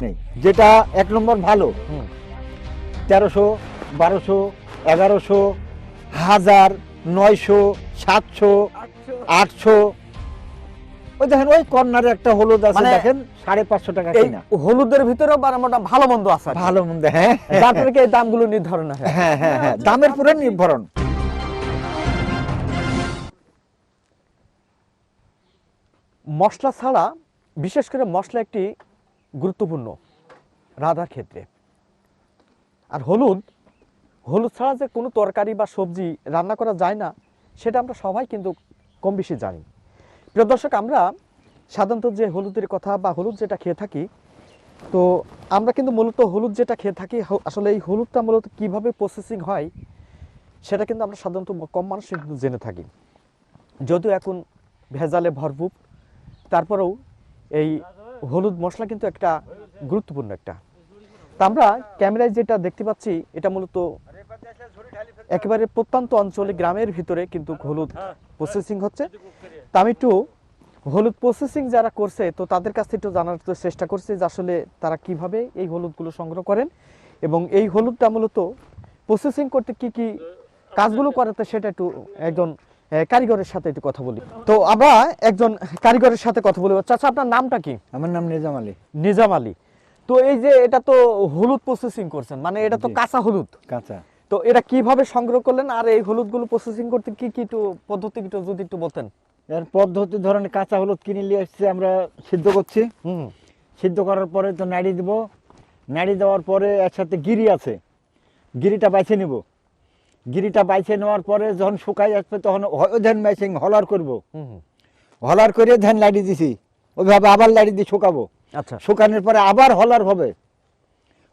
নেই, যেটা 1 নম্বর ভালো 1300, 1200, 1100, 1000, 900, 700, 800। ওই দেখেন ওই কর্নারে একটা হলুদ আছে, দেখেন 550 টাকা কিনা। হলুদের ভিতরেও ভালো মন্দ আছে, ভালো মন্দ, হ্যাঁ, যার থেকে এই দামগুলো নির্ধারণ হয়। হ্যাঁ হ্যাঁ হ্যাঁ, দামের উপরে নির্ভরণ। মশলা ছাড়া, বিশেষ করে মশলা একটি গুরুত্বপূর্ণ রান্নার ক্ষেত্রে। আর হলুদ ছাড়া যে কোনো তরকারি বা সবজি রান্না করা যায় না, সেটা আমরা সবাই কিন্তু কম বেশি জানি। প্রিয় দর্শক, আমরা সাধারণত যে হলুদের কথা বা হলুদ যেটা খেয়ে থাকি, তো আমরা কিন্তু মূলত হলুদ যেটা খেয়ে থাকি, আসলে এই হলুদটা মূলত কীভাবে প্রসেসিং হয় সেটা কিন্তু আমরা সাধারণত কম মানুষ কিন্তু জেনে থাকি। যদিও এখন ভেজালে ভরপুর, তারপরেও এই হলুদ মশলা কিন্তু একটা গুরুত্বপূর্ণ একটা। তা আমরা ক্যামেরায় যেটা দেখতে পাচ্ছি, এটা মূলত একেবারে প্রত্যন্ত অঞ্চলে গ্রামের ভিতরে কিন্তু হলুদ প্রসেসিং হচ্ছে। তা আমি একটু হলুদ প্রসেসিং যারা করছে, তো তাদের কাছ থেকে একটু জানার চেষ্টা করছি যে আসলে তারা কিভাবে এই হলুদগুলো সংগ্রহ করেন এবং এই হলুদটা মূলত প্রসেসিং করতে কি কি কাজগুলো করাতে, সেটা একটু একজন কারিগরের সাথে একটু কথা বলি। তো আমরা একজন কারিগরের সাথে কথা বলি। চাচা, আপনার নামটা কি? আমার নাম নিজাম আলী। নিজাম আলী। তো এই যে এটা তো হলুদ প্রসেসিং করছেন, মানে এটা তো কাঁচা হলুদ। কাঁচা। তো এটা কিভাবে সংগ্রহ করলেন, আর এই হলুদগুলো প্রসেসিং করতে কি কি একটু পদ্ধতি একটু যদি একটু বলতেন। এর পদ্ধতি ধরেন, কাঁচা হলুদ কিনে নিয়ে আসছে, আমরা সিদ্ধ করছি। সিদ্ধ করার পরে তো নাড়ি দিব, নাড়ি দেওয়ার পরে এর সাথে গিরি আছে, গিরিটা বাইছে নিব। গিরিটা বাইছে নেওয়ার পরে যখন শুকাই আসবে, তখন ধান মেশিং হলার করব। হলার করে ধান লাড়ি দিছি, ওইভাবে আবার লাড়ি দিয়ে শুকাবো। আচ্ছা, শুকানোর পরে আবার হলার হবে।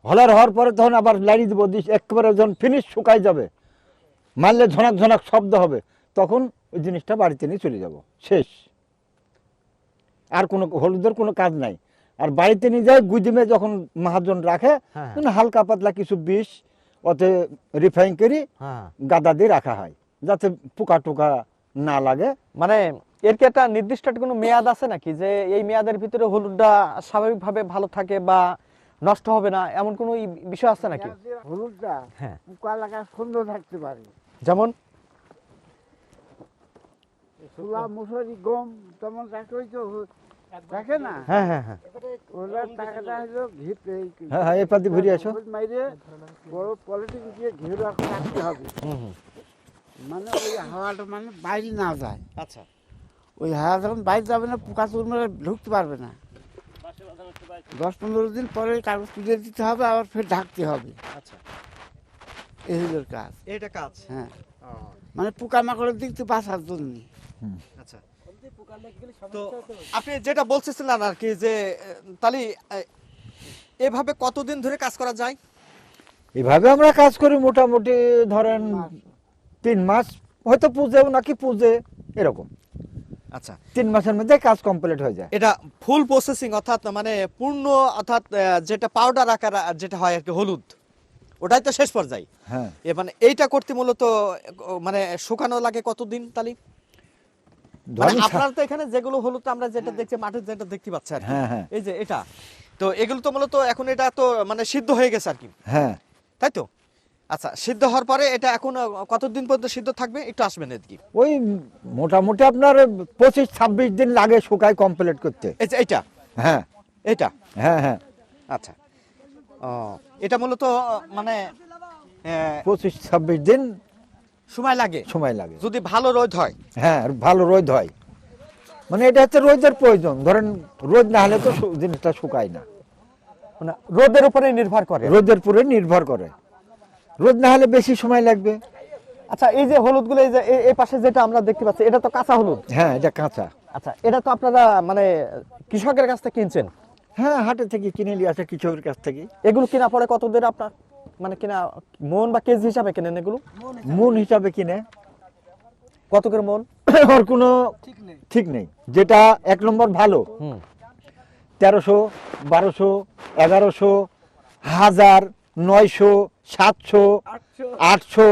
হলার হওয়ার পরে তখন আবার লাড়ি দিব, একেবারে যখন ফিনিশ শুকাই যাবে, মারলে ঝনাক ঝনাক শব্দ হবে, তখন ওই জিনিসটা বাড়িতে নিয়ে চলে যাব, শেষ। আর কোনো হলুদের কোনো কাজ নাই। আর বাড়িতে নিয়ে যায় গুদিমে যখন মহাজন রাখে, হালকা পাতলা কিছু বিষ ওতে রিফাইন করে গাদা দিয়ে রাখা হয়, যাতে পোকা টোকা না লাগে। মানে এর কি একটা নির্দিষ্ট কোনো মেয়াদ আছে নাকি, যে এই মেয়াদের ভিতরে হলুদটা স্বাভাবিকভাবে ভালো থাকে বা নষ্ট হবে না, এমন কোনো বিষয় আছে নাকি? হলুদটা পোকা লাগা সুন্দর থাকতে পারে, যেমন ছোলা, মুসুরি, গম, তেমন থাকে না। হ্যাঁ হ্যাঁ হ্যাঁ, ওটার টাকাটা হলো হ্যাঁ, এই পাতি ঘুরে আসো। মাইরে বড় পলিথিন দিয়ে ঘিরে রাখতে হবে, মানে ওই হাওয়াটা মানে বাইরে না যায়। আচ্ছা, ওই হাওয়া যখন বাইরে যাবে না, পোকা চুরমারে ঢুকতে পারবে না। 10-15 দিন পরে কাগজ তুলে দিতে হবে, আবার ফের ঢাকতে হবে। আচ্ছা, এই হলো কাজ। এটা কাজ। হ্যাঁ, মানে পোকা মাকড়ের দিক থেকে বাঁচার জন্য। আচ্ছা, তো আপনি যেটা বলতেছিলেন আর কি, যে তাহলে এভাবে কতদিন ধরে কাজ করা যায়? এভাবে আমরা কাজ করি মোটামুটি ধরেন 3 মাস, হয়তো পুজেও নাকি পুজে এরকম। আচ্ছা, 3 মাসের মধ্যে কাজ কমপ্লিট হয়ে যায়। এটা ফুল প্রসেসিং, অর্থাৎ মানে পূর্ণ, অর্থাৎ যেটা পাউডার আকার যেটা হয় আর কি হলুদ, ওটাই তো শেষ পর্যায়ে। হ্যাঁ, মানে এইটা করতে মূলত মানে শুকানো লাগে কতদিন তাহলে? মানে আপনার তো এখানে যেগুলো হলুদ আমরা যেটা দেখছি, মাঠে যেটা দেখতে পাচ্ছি আর কি, এই যে এটা, তো এগুলো তো মূলত এখন এটা তো মানে সিদ্ধ হয়ে গেছে আর কি। হ্যাঁ, তাই তো। আচ্ছা, সিদ্ধ হওয়ার পরে এটা এখন কতদিন পর্যন্ত সিদ্ধ থাকবে, একটু আসবেন এদিকে। ওই মোটামুটি আপনার 25-26 দিন লাগে শুকায় কমপ্লিট করতে। এইটা, হ্যাঁ, এটা, হ্যাঁ হ্যাঁ, আচ্ছা, এটা মূলত মানে 25-26 দিন সময় লাগে, যদি ভালো রোদ হয়। হ্যাঁ, ভালো রোদ হয়, মানে এটা হচ্ছে রোদের প্রয়োজন। ধরেন রোদ না হলে তো জিনিসটা শুকায় না, মানে রোদের উপরে নির্ভর করে। রোদের উপরে নির্ভর করে, রোদ না হলে বেশি সময় লাগবে। আচ্ছা, এই যে হলুদগুলো, এই যে এই পাশে যেটা আমরা দেখতে পাচ্ছি, এটা তো কাঁচা হলুদ। হ্যাঁ, এটা কাঁচা। আচ্ছা, এটা তো আপনারা মানে কৃষকের কাছ থেকে কিনছেন? হ্যাঁ, হাটে থেকে কিনে নিয়ে আসে কৃষকের কাছ থেকে। এগুলো কিনা পরে কত দিন আপনার মানে কিনা মন বা কেজি হিসাবে কেনেন? এগুলো মন হিসাবে কিনে। কত করে মন ওর কোনো ঠিক নেই। যেটা 1 নম্বর ভালো 1300, 1200, 1100, 1000, 900, 700, 800,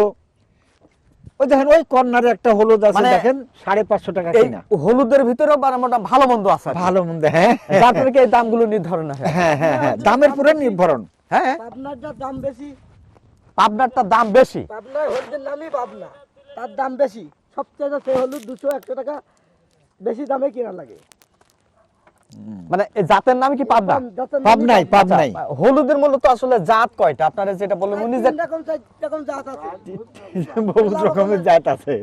ওই দেখেন ওই কর্নারে একটা হলুদ আছে, মানে দেখেন 550 টাকা এই কিনা। হলুদের ভিতরেও মোটা ভালো মন্দ আছে আর কি। ভালো মন্দ, হ্যাঁ যার থেকে এই দামগুলো নির্ধারণ হয়। হ্যাঁ হ্যাঁ হ্যাঁ, দামের পুরো নির্ভরণ। হ্যাঁ, পাবনারটা দাম বেশি, পাবনারটার দাম বেশি। পাবনার হলুদের নামই পাবনা, তার দাম বেশি। সবচেয়ে সেই হলুদ 200-100 টাকা বেশি দামে কিনা লাগে। মানে এই জাতের নাম কি পাবনা? জাতের নামই পাবনাই পাবনা। পাবনাই। হলুদের মূলত আসলে জাত কয়টা আপনারা যেটা বললেন উনি যে 3 রকম জাত আছে। বহুত রকমের জাত আছে,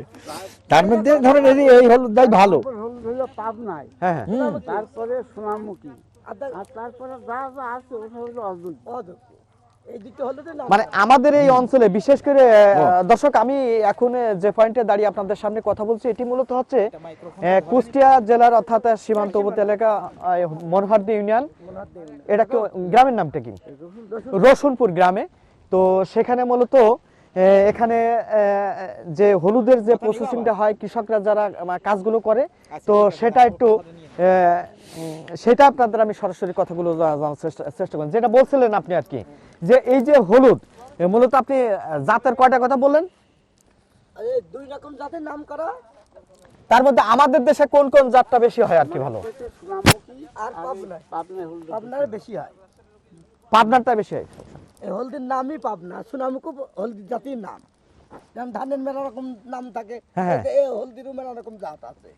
তার মধ্যে ধরেন এই হলুদটাই ভালো। হলুদ হলো পাবনাই, হ্যাঁ হ্যাঁ তারপরে সোনামুখী, আর তারপরে যা যা আছে ওটা হলো অযোগ্য। এই দুটো হলুদের নাম। মানে আমাদের এই অঞ্চলে বিশেষ করে দর্শক, আমি এখন যে পয়েন্টে দাঁড়িয়ে আপনাদের সামনে কথা বলছি, এটি মূলত হচ্ছে কুষ্টিয়া জেলার অর্থাৎ সীমান্তবর্তী এলাকা, মনোহরদী ইউনিয়ন। এটা কি গ্রামের নামটা কি? রসুনপুর গ্রামে। তো সেখানে মূলত এখানে যে হলুদের যে প্রসেসিংটা হয়, কৃষকরা যারা কাজগুলো করে, তো সেটা একটু সেটা আপনাদের আমি সরাসরি কথাগুলো জানার চেষ্টা করেন। যেটা বলছিলেন আপনি আর কি, যে এই যে হলুদ মূলত আপনি জাতের কয়টা কথা বললেন? আরে 2 রকম জাতের নাম করা, তার মধ্যে আমাদের দেশে কোন কোন জাতটা বেশি হয় আর কি ভালো? সোনামুখী আর পাবনাই। পাবনার বেশি হয়, পাবনারটা বেশি হয়। এই হলদির নামই পাবনা। সোনামুখী হলদি জাতির নাম, যেমন ধানের মেলা রকম নাম থাকে, হ্যাঁ। এই হলদিরও মেলা রকম জাত আছে।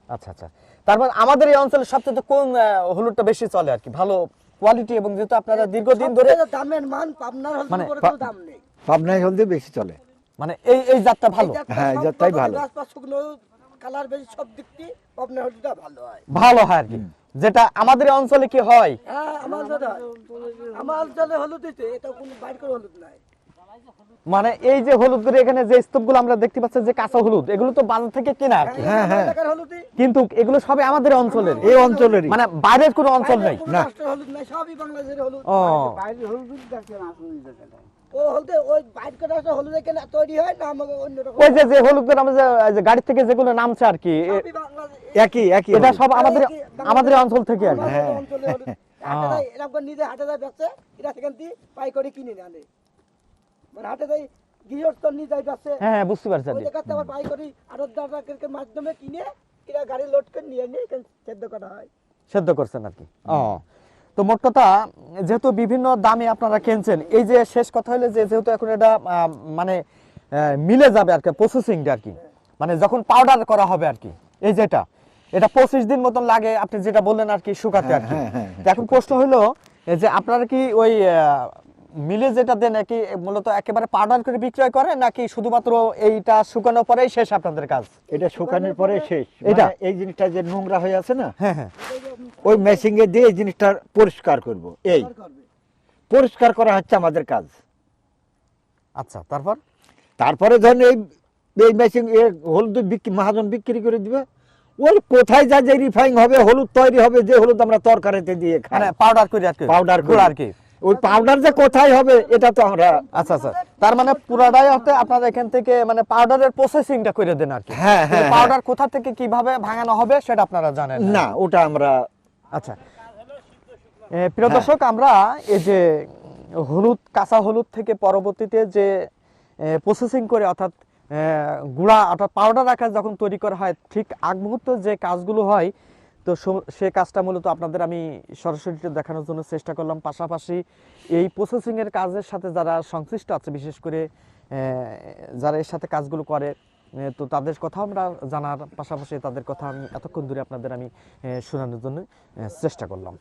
আচ্ছা আচ্ছা, তারপর আমাদের এই অঞ্চলে সবচেয়ে কোন হলুদটা বেশি চলে আর কি, ভালো কোয়ালিটি, এবং যেহেতু আপনারা দীর্ঘদিন ধরে সবচেয়ে দামের মান পাবনার হলদি মানে করে কোনো দাম নেই। পাবনাই হলদি বেশি চলে। মানে এই জাতটা ভালো, এই জাতটা হ্যাঁ, সব জাতটাই রকমের ভালো। গাছ পাছ শুকনো কালার বেশি, সব দিক দিয়ে পাবনার হলদিটা ভালো হয়। ভালো হয় আর কি। যেটা আমাদের এই অঞ্চলে কি হয়, হ্যাঁ, আমার অঞ্চলে হলুদ হইতে এটা কোনো বাইর করে হলুদ নাই। মানে এই যে হলুদগুলো এখানে যে স্তূপগুলো আমরা দেখতে পাচ্ছি, যে কাঁচা হলুদ, এগুলো তো বাজার থেকে কেনা আর কি, হ্যাঁ, হ্যাঁ। এলাকার হলুদই, কিন্তু এগুলো সবই আমাদের অঞ্চলের, এই অঞ্চলেরই। মানে বাইরের কোনো অঞ্চল বাইরের নেই। কোনো না। রাষ্ট্রের হলুদ নাই, সবই বাংলাদেশের হলুদ। ও বাইরের হলুদ দেখেন আসলে ও হলদে ওই বাইর করে একটা হলুদ এখানে তৈরি হয় না, আমাকে অন্য রকম ওই যে হলুদগুলো আমরা যে গাড়ি থেকে যেগুলো নামছে আর কি, সবই বাংলাদেশ। একই একই এটা হলুদ। সব আমাদের এই অঞ্চল থেকে আর কি। আমাদের অঞ্চলে হলুদ। হাটে যায়, এরকম করে নিজে হাটে যায় বেচে, এরা সেখান থেকে পাই করে কিনে নিয়ে আনে। মানে হাটে যায় গৃহস্থ নিয়ে যায় বেচে, হ্যাঁ হ্যাঁ, বুঝতে পারছি আর ওই কি। জায়গাতে আবার পাই করি আড়তদারদের মাধ্যমে কিনে এরা গাড়ি লোড করে নিয়ে এখানে সেদ্ধ করা হয়। সেদ্ধ করছেন আর কি। তো মোট কথা, যেহেতু বিভিন্ন দামে আপনারা কিনছেন, এই যে শেষ কথা হলো যে যেহেতু এখন এটা মানে মিলে যাবে আর কি, প্রসেসিংটা আর কি, মানে যখন পাউডার করা হবে আর কি, এই যেটা এটা 25 দিন মতন লাগে আপনি যেটা বললেন আর কি, শুকাতে আর কি। হ্যাঁ, হ্যাঁ, তো এখন প্রশ্ন হলো যে আপনারা কি ওই মিলে যেটা দেন নাকি মূলত একেবারে পাউডার করে বিক্রয় করেন, নাকি শুধুমাত্র এইটা শুকানোর পরেই শেষ আপনাদের কাজ? এটা শুকানোর পরে শেষ। এটা? মানে এই জিনিসটা যে নোংরা হয়ে আছে না, হ্যাঁ হ্যাঁ, ওই মেশিনে দিয়ে এই জিনিসটা পরিষ্কার করব। এই করবে। পরিষ্কার করা হচ্ছে আমাদের কাজ। আচ্ছা, তারপর তারপরে ধরেন এই মেশিন হলুদ মহাজন বিক্রি করে দিবে। ওই কোথায় যা যে রিফাইন হবে, হলুদ তৈরি হবে, যে হলুদ আমরা তরকারিতে দিয়ে খাই, মানে পাউডার করে আর কি, পাউডার গুঁড়ো আর কি। ওই পাউডার যে কোথায় হবে এটা তো আমরা, আচ্ছা আচ্ছা, তার মানে পুরাটাই হচ্ছে আপনারা এখান থেকে মানে পাউডারের প্রসেসিংটা করে দেন আর কি। হ্যাঁ, হ্যাঁ, পাউডার কোথা থেকে কিভাবে ভাঙানো হবে সেটা আপনারা জানেন না ওটা আমরা। আচ্ছা, প্রিয় দর্শক, আমরা এই যে হলুদ, কাঁচা হলুদ থেকে পরবর্তীতে যে প্রসেসিং করে অর্থাৎ গুঁড়া অর্থাৎ পাউডার আকার যখন তৈরি করা হয়, ঠিক আগ মুহূর্তে যে কাজগুলো হয়, তো সে কাজটা মূলত আপনাদের আমি সরাসরি দেখানোর জন্য চেষ্টা করলাম। পাশাপাশি এই প্রসেসিংয়ের কাজের সাথে যারা সংশ্লিষ্ট আছে, বিশেষ করে যারা এর সাথে কাজগুলো করে, তো তাদের কথা আমরা জানার পাশাপাশি তাদের কথা আমি এতক্ষণ ধরে আপনাদের আমি শোনানোর জন্য চেষ্টা করলাম।